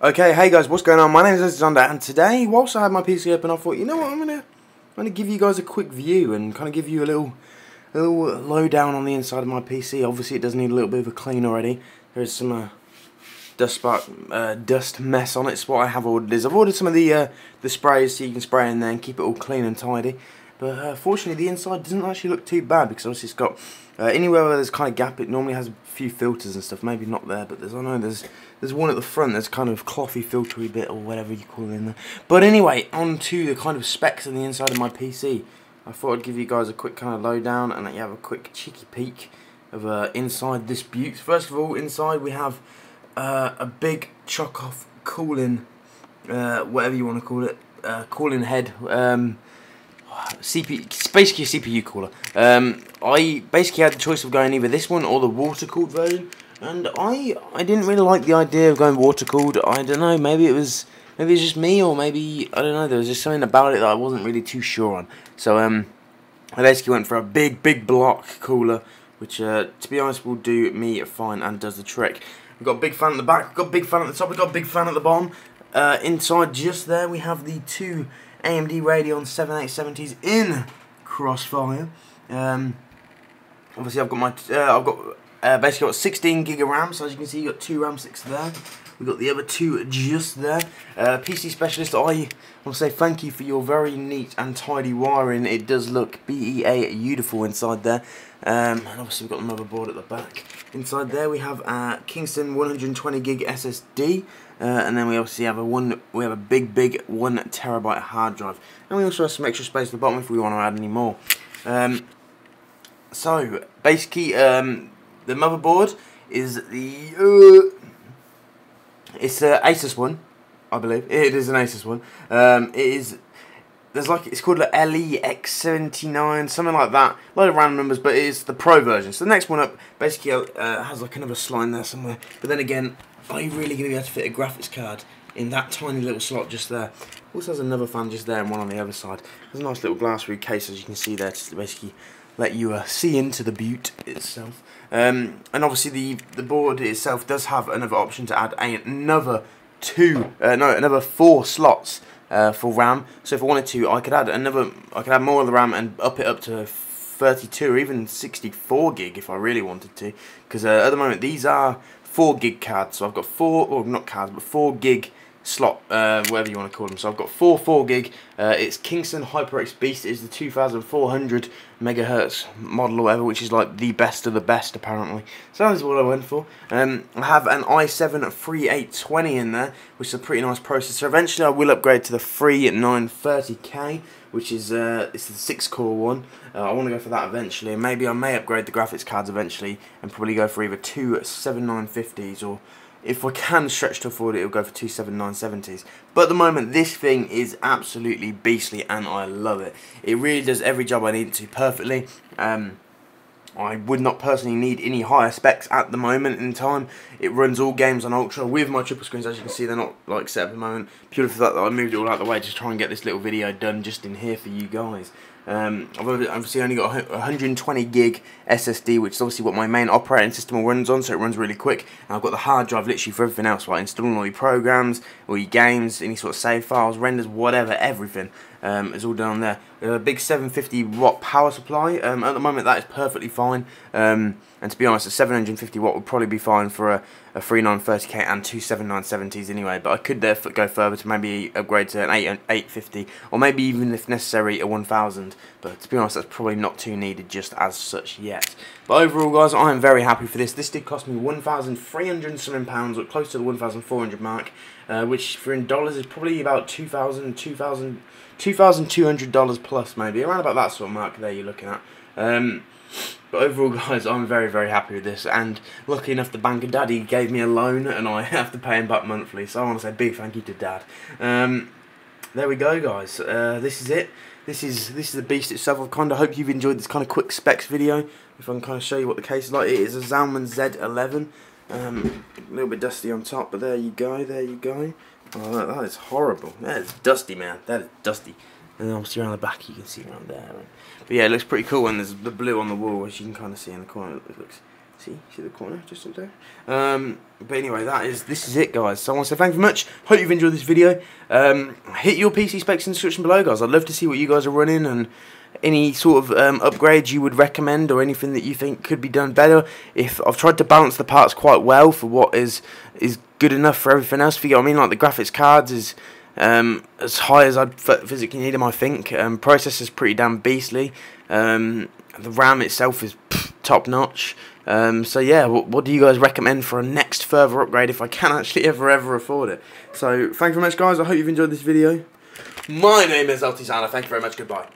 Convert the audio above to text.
Okay, hey guys, what's going on? My name is Ltzonda, and today, whilst I had my PC open, I thought, you know what, I'm gonna give you guys a quick view and kind of give you a little lowdown on the inside of my PC. Obviously, it does need a little bit of a clean already. There's some dust mess on it. So what I have ordered is I've ordered some of the sprays so you can spray in there and keep it all clean and tidy. But fortunately, the inside doesn't actually look too bad because obviously it's got anywhere where there's kind of gap, it normally has a few filters and stuff. Maybe not there, but I know there's one at the front. There's kind of clothy, filtery bit or whatever you call it in there. But anyway, on to the kind of specs on the inside of my PC. I thought I'd give you guys a quick kind of lowdown and let you have a quick cheeky peek of inside this beaut. First of all, inside we have a big chock-off cooling, whatever you want to call it, cooling head. It's basically a CPU cooler. I basically had the choice of going either this one or the water cooled version, and I didn't really like the idea of going water cooled. I don't know, maybe it was just me, or maybe I don't know. There was just something about it that I wasn't really too sure on. So I basically went for a big block cooler, which to be honest will do me fine and does the trick. We've got a big fan at the back, we've got a big fan at the top, we've got a big fan at the bottom. Inside just there we have the two AMD Radeon 7870s in crossfire. Obviously I've got my basically got 16 gig of RAM, so as you can see, you got two RAM sticks there. We've got the other two just there. PC Specialist, I want to say thank you for your very neat and tidy wiring. It does look BEA beautiful inside there. And obviously we've got the motherboard at the back. Inside there we have a Kingston 120 gig SSD. And then we obviously have a big 1 terabyte hard drive, and we also have some extra space at the bottom if we want to add any more. So basically, the motherboard is the it's an Asus one, I believe. It is an Asus one. It's called the LEX79, something like that. A lot of random numbers, but it is the Pro version. So the next one up basically has like another slot in there somewhere. But then again, are you really going to be able to fit a graphics card in that tiny little slot just there? Also has another fan just there and one on the other side. There's a nice little glass roof case, as you can see there, to basically let you see into the beaut itself. And obviously the board itself does have another option to add another 4 slots for RAM. So if I wanted to, I could add more of the RAM and up it up to 32 or even 64 gig if I really wanted to. Because at the moment these are 4 gig cards, so I've got 4 gig slot, whatever you want to call them. So I've got 4 gig. It's Kingston HyperX Beast. It is the 2400 megahertz model or whatever, which is like the best of the best apparently. So that is what I went for. I have an i7-3820 in there, which is a pretty nice processor. Eventually I will upgrade to the 3930K, which is it's the 6-core one. I want to go for that eventually, and maybe I may upgrade the graphics cards eventually and probably go for either two 7950s, or if I can stretch to afford it, it'll go for two 7970s. But at the moment, this thing is absolutely beastly and I love it. It really does every job I need it to perfectly. I would not personally need any higher specs at the moment in time. It runs all games on Ultra with my triple screens. As you can see, they're not like set up at the moment, purely for that I moved it all out of the way to try and get this little video done just in here for you guys. I've obviously only got 120 gig SSD, which is obviously what my main operating system runs on, so it runs really quick. And I've got the hard drive literally for everything else, like installing all your programs, all your games, any sort of save files, renders, whatever, everything is all done on there. A big 750 watt power supply. At the moment that is perfectly fine. And to be honest, a 750 watt would probably be fine for a 3930K and two 7970s anyway. But I could therefore go further to maybe upgrade to an 850, or maybe even if necessary a 1000. But to be honest, that's probably not too needed just as such yet. But overall, guys, I am very happy for this. This did cost me £1,300 and something pounds, or close to the 1,400 mark, which for in dollars is probably about $2,200 plus, maybe around about that sort of mark there you're looking at. But overall, guys, I'm very happy with this, and lucky enough the bank of Daddy gave me a loan and I have to pay him back monthly, so I want to say big thank you to Dad. There we go, guys. This is it. This is the beast itself. I kind of hope you've enjoyed this kind of quick specs video. If I can kind of show you what the case is like. It is a Zalman Z11. A little bit dusty on top, but there you go, there you go. Oh, that is horrible. That is dusty, man. That is dusty. And then obviously around the back you can see around there. But yeah, it looks pretty cool, and there's the blue on the wall, as you can kind of see in the corner. It looks See the corner just up there. But anyway, this is it, guys. So I want to say thank you very much. Hope you've enjoyed this video. Hit your PC specs in the description below, guys. I'd love to see what you guys are running and any sort of upgrades you would recommend or anything that you think could be done better. If I've tried to balance the parts quite well for what is good enough for everything else. If you get what I mean, like the graphics cards is as high as I'd physically need them, I think. Processor's pretty damn beastly. The RAM itself is top notch. So yeah, what do you guys recommend for a next further upgrade if I can actually ever afford it? So thank you very much, guys. I hope you've enjoyed this video. My name is Ltzonda. Thank you very much. Goodbye.